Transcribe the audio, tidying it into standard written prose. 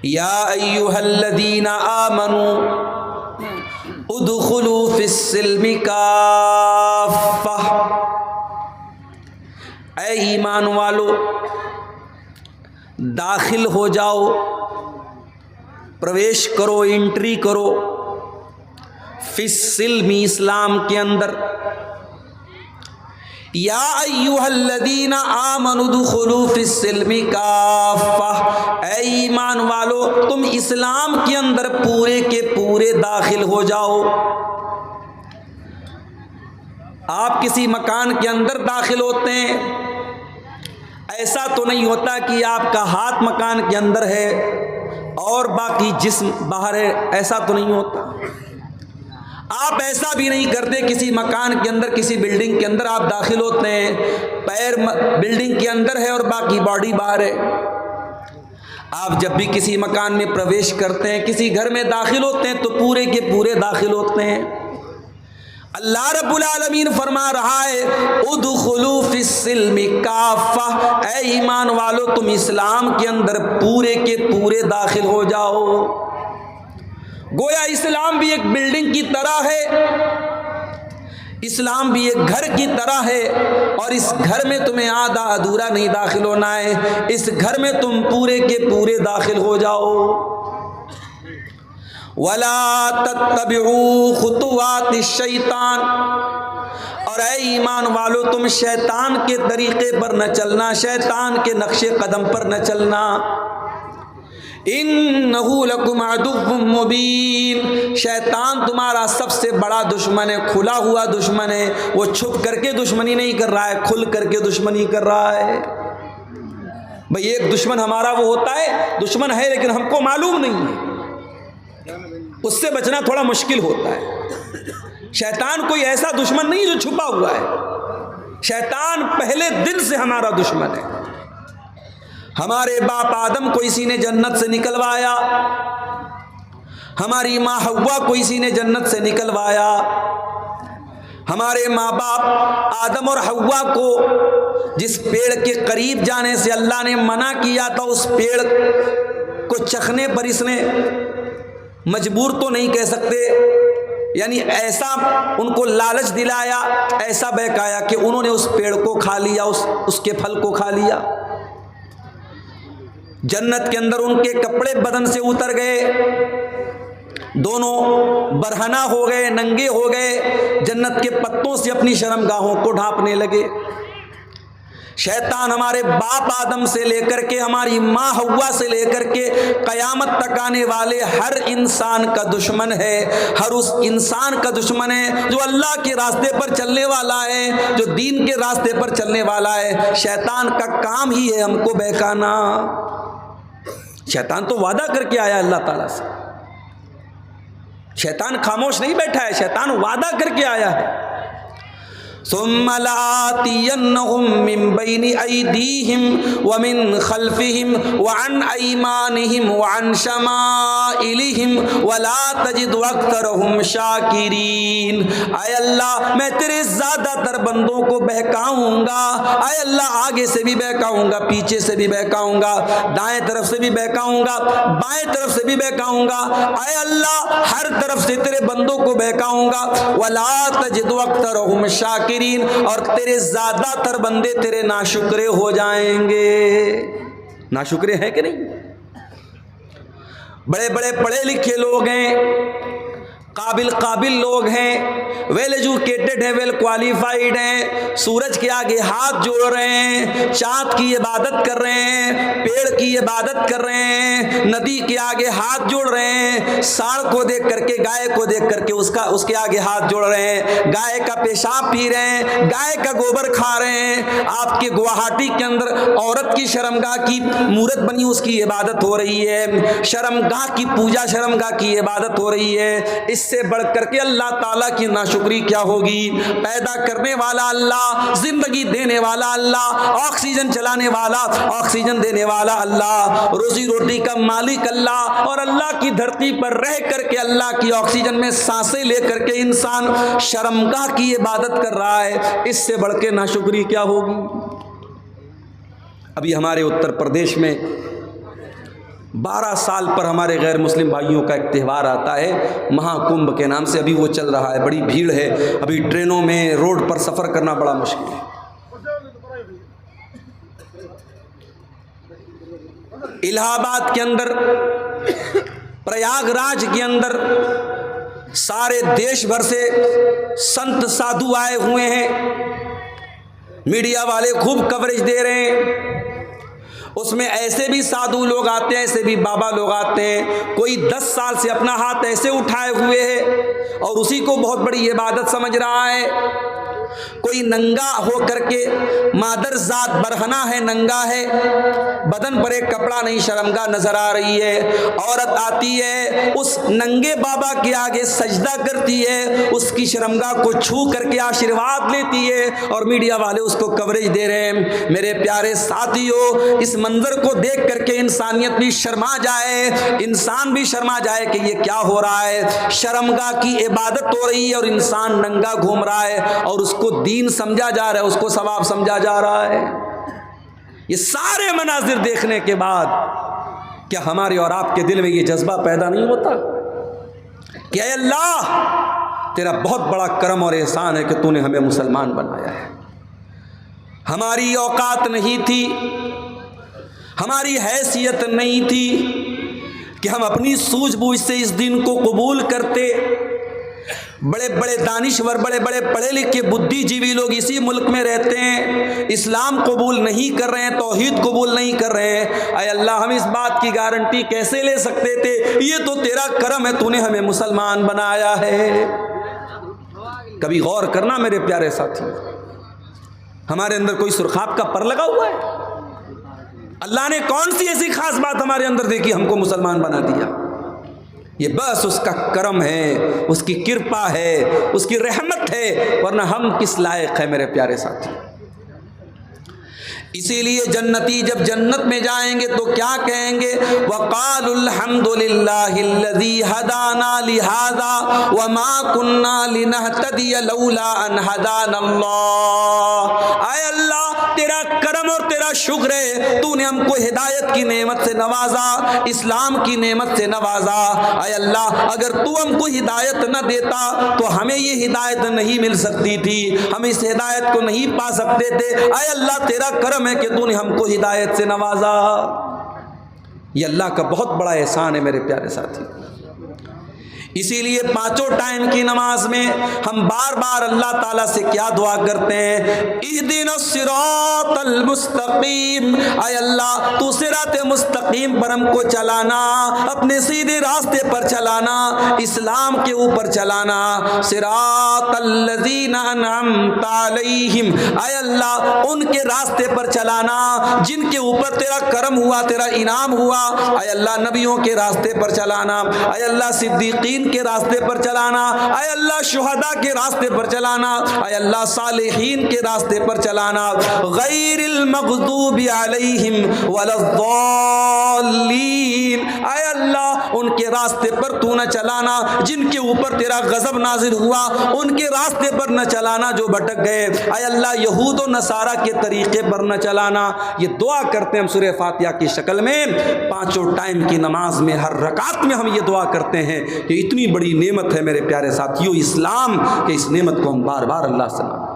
یا ایھا الذین آمنوا ادخلوا فی السلم کافہ، اے ایمان والو داخل ہو جاؤ، پرویش کرو، انٹری کرو، فی السلم اسلام کے اندر۔ یا ایھا الذین آمنوا ادخلوا فی السلم کافہ، اے ایمان والو تم اسلام کے اندر پورے کے پورے داخل ہو جاؤ۔ آپ کسی مکان کے اندر داخل ہوتے ہیں، ایسا تو نہیں ہوتا کہ آپ کا ہاتھ مکان کے اندر ہے اور باقی جسم باہر ہے، ایسا تو نہیں ہوتا۔ آپ ایسا بھی نہیں کرتے کسی مکان کے اندر، کسی بلڈنگ کے اندر آپ داخل ہوتے ہیں، پیر بلڈنگ کے اندر ہے اور باقی باڈی باہر ہے۔ آپ جب بھی کسی مکان میں پرویش کرتے ہیں، کسی گھر میں داخل ہوتے ہیں تو پورے کے پورے داخل ہوتے ہیں۔ اللہ رب العالمین فرما رہا ہے ادخلوا فی السلم کافہ، اے ایمان والو تم اسلام کے اندر پورے کے پورے داخل ہو جاؤ۔ گویا اسلام بھی ایک بلڈنگ کی طرح ہے، اسلام بھی ایک گھر کی طرح ہے، اور اس گھر میں تمہیں آدھا ادھورا نہیں داخل ہونا ہے، اس گھر میں تم پورے کے پورے داخل ہو جاؤ۔ وَلَا تَتَّبِعُوا خُطُوَاتِ الشَّيْطَانِ، اور اے ایمان والو تم شیطان کے طریقے پر نہ چلنا، شیطان کے نقش قدم پر نہ چلنا۔ اِنَّهُ لَكُمْ عَدُوٌّ مُّبِينٌ، شیطان تمہارا سب سے بڑا دشمن ہے، کھلا ہوا دشمن ہے، وہ چھپ کر کے دشمنی نہیں کر رہا ہے، کھل کر کے دشمنی کر رہا ہے۔ بھئی ایک دشمن ہمارا وہ ہوتا ہے، دشمن ہے لیکن ہم کو معلوم نہیں ہے، اس سے بچنا تھوڑا مشکل ہوتا ہے۔ شیطان کوئی ایسا دشمن نہیں جو چھپا ہوا ہے، شیطان پہلے دن سے ہمارا دشمن ہے۔ ہمارے باپ آدم کو اسی نے جنت سے نکلوایا، ہماری ماں حوا کو اسی نے جنت سے نکلوایا۔ ہمارے ماں باپ آدم اور حوا کو جس پیڑ کے قریب جانے سے اللہ نے منع کیا تھا، اس پیڑ کو چکھنے پر اس نے مجبور تو نہیں کہہ سکتے، یعنی ایسا ان کو لالچ دلایا، ایسا بہکایا کہ انہوں نے اس پیڑ کو کھا لیا، اس کے پھل کو کھا لیا۔ جنت کے اندر ان کے کپڑے بدن سے اتر گئے، دونوں برہنہ ہو گئے، ننگے ہو گئے، جنت کے پتوں سے اپنی شرمگاہوں کو ڈھانپنے لگے۔ شیطان ہمارے باپ آدم سے لے کر کے ہماری ماں حوا سے لے کر کے قیامت تک آنے والے ہر انسان کا دشمن ہے، ہر اس انسان کا دشمن ہے جو اللہ کے راستے پر چلنے والا ہے، جو دین کے راستے پر چلنے والا ہے۔ شیطان کا کام ہی ہے ہم کو بہکانا۔ شیطان تو وعدہ کر کے آیا اللہ تعالیٰ سے، شیطان خاموش نہیں بیٹھا ہے، شیطان وعدہ کر کے آیا ہے۔ ثم لآتینہم من بین ایدیہم ومن خلفہم وعن ایمانہم وعن شمائلہم ولا تجد اکثرہم شاکرین۔ اے اللہ میں تیرے زیادہ تر بندوں کو بہکاؤں گا، اے اللہ آگے سے بھی بہکاؤں گا، پیچھے سے بھی بہکاؤں گا، دائیں طرف سے بھی بہکاؤں گا، بائیں طرف سے بھی بہکاؤں گا، اے اللہ ہر طرف سے تیرے بندوں کو بہکاؤں گا۔ ولا تجد اکثرہم شاکرین، اور تیرے زیادہ تر بندے تیرے ناشکرے ہو جائیں گے۔ ناشکرے ہیں کہ نہیں؟ بڑے بڑے پڑھے لکھے لوگ ہیں، قابل لوگ ہیں، ویل ایجوکیٹڈ ہیں، ویل کوالیفائڈ ہیں، سورج کے آگے ہاتھ جوڑ رہے ہیں، چاند کی عبادت کر رہے ہیں، پیڑ کی عبادت کر رہے ہیں، ندی کے آگے ہاتھ جوڑ رہے ہیں، ساڑ کو دیکھ کر کے، گائے کو دیکھ کر کے اس کے آگے ہاتھ جوڑ رہے ہیں، گائے کا پیشاب پی رہے ہیں، گائے کا گوبر کھا رہے ہیں۔ آپ کے گوہاٹی کے اندر عورت کی شرمگاہ کی مورت بنی، اس کی عبادت ہو رہی ہے، شرمگاہ کی پوجا، شرمگاہ کی عبادت ہو رہی ہے۔ اس سے بڑھ کر کے اللہ تعالیٰ کی ناشکری کیا ہوگی؟ پیدا کرنے والا اللہ، زندگی دینے والا اللہ، آکسیجن چلانے والا، آکسیجن دینے والا اللہ، روزی روٹی کا مالک اللہ، اور اللہ کی دھرتی پر رہ کر کے اللہ کی آکسیجن میں سانسیں لے کر کے انسان شرمگاہ کی عبادت کر رہا ہے، اس سے بڑھ کے ناشکری کیا ہوگی؟ ابھی ہمارے اتر پردیش میں 12 سال پر ہمارے غیر مسلم بھائیوں کا ایک تہوار آتا ہے مہا کنبھ کے نام سے، ابھی وہ چل رہا ہے، بڑی بھیڑ ہے، ابھی ٹرینوں میں روڈ پر سفر کرنا بڑا مشکل ہے۔ الہ آباد کے اندر، پریاگ راج کے اندر سارے دیش بھر سے سنت سادھو آئے ہوئے ہیں، میڈیا والے خوب کوریج دے رہے ہیں۔ اس میں ایسے بھی سادھو لوگ آتے ہیں، ایسے بھی بابا لوگ آتے ہیں، کوئی 10 سال سے اپنا ہاتھ ایسے اٹھائے ہوئے ہے اور اسی کو بہت بڑی عبادت سمجھ رہا ہے، کوئی ننگا ہو کر کے، مادر ذات برہنہ ہے، ننگا ہے، بدن پر ایک کپڑا نہیں، شرمگاہ نظر آ رہی ہے، عورت آتی ہے اس ننگے بابا کے آگے سجدہ کرتی ہے، اس کی شرمگاہ کو چھو کر کے آشیرواد لیتی ہے اور میڈیا والے اس کو کوریج دے رہے ہیں۔ میرے پیارے ساتھیو، اس منظر کو دیکھ کر کے انسانیت بھی شرما جائے، انسان بھی شرما جائے کہ یہ کیا ہو رہا ہے، شرمگاہ کی عبادت ہو رہی ہے اور انسان ننگا گھوم رہا ہے اور اس کو دین سمجھا جا رہا ہے، اس کو ثواب سمجھا جا رہا ہے۔ یہ سارے مناظر دیکھنے کے بعد کیا ہمارے اور آپ کے دل میں یہ جذبہ پیدا نہیں ہوتا کہ اے اللہ تیرا بہت بڑا کرم اور احسان ہے کہ تو نے ہمیں مسلمان بنایا ہے، ہماری اوقات نہیں تھی، ہماری حیثیت نہیں تھی کہ ہم اپنی سوجھ بوجھ سے اس دین کو قبول کرتے۔ بڑے بڑے دانشور، بڑے بڑے پڑھے لکھے بدھی جیوی لوگ اسی ملک میں رہتے ہیں، اسلام قبول نہیں کر رہے ہیں، توحید قبول نہیں کر رہے ہیں۔ اے اللہ ہم اس بات کی گارنٹی کیسے لے سکتے تھے؟ یہ تو تیرا کرم ہے، تو نے ہمیں مسلمان بنایا ہے۔ کبھی غور کرنا میرے پیارے ساتھی، ہمارے اندر کوئی سرخاب کا پر لگا ہوا ہے؟ اللہ نے کون سی ایسی خاص بات ہمارے اندر دیکھی ہم کو مسلمان بنا دیا؟ یہ بس اس کا کرم ہے، اس کی کرپا ہے، اس کی رحمت ہے، ورنہ ہم کس لائق ہے میرے پیارے ساتھی؟ اسی لیے جنتی جب جنت میں جائیں گے تو کیا کہیں گے؟ وَقَالُوا الْحَمْدُ لِلَّهِ الَّذِي هَدَانَا لِهَذَا وَمَا كُنَّا لِنَهْتَدِيَ لَوْلَا أَنْ هَدَانَا اللَّهُ۔ اے اللہ تیرا کرم اور تیرا شکر ہے، تو نے ہم کو ہدایت کی نعمت سے نوازا، اسلام کی نعمت سے نوازا۔ اے اللہ اگر تو ہم کو ہدایت نہ دیتا تو ہمیں یہ ہدایت نہیں مل سکتی تھی، ہم اس ہدایت کو نہیں پا سکتے تھے۔ اے اللہ تیرا کرم ہے کہ تو نے ہم کو ہدایت سے نوازا۔ یہ اللہ کا بہت بڑا احسان ہے میرے پیارے ساتھی۔ اسی لیے 5 ٹائم کی نماز میں ہم بار بار اللہ تعالیٰ سے کیا دعا کرتے ہیں؟ اہدنا الصراط المستقیم، اے اللہ تو صراط مستقیم پر ہم کو چلانا، اپنے سیدھے راستے پر چلانا، اسلام کے اوپر چلانا۔ صراط الذین انعمت علیہم، اے اللہ ان کے راستے پر چلانا جن کے اوپر تیرا کرم ہوا، تیرا انعام ہوا۔ اے اللہ نبیوں کے راستے پر چلانا، اے اللہ صدیقین کے راستے پر چلانا، اے اللہ شہداء کے راستے پر چلانا، اے اللہ صالحین کے راستے پر چلانا، غیر المغضوب علیہم ولا الضالین، اے اللہ ان کے راستے پر تو نہ چلانا جن کے اوپر تیرا غضب نازل ہوا، ان کے راستے پر نہ چلانا جو بھٹک گئے، اے اللہ یہود و نصارہ کے طریقے پر نہ چلانا۔ یہ دعا کرتے ہیں ہم سورہ فاتحہ کی شکل میں، 5 ٹائم کی نماز میں ہر رکعت میں ہم یہ دعا کرتے ہیں کہ اتنی بڑی نعمت ہے میرے پیارے ساتھیوں اسلام، کہ اس نعمت کو ہم بار بار اللہ سے مانگیں۔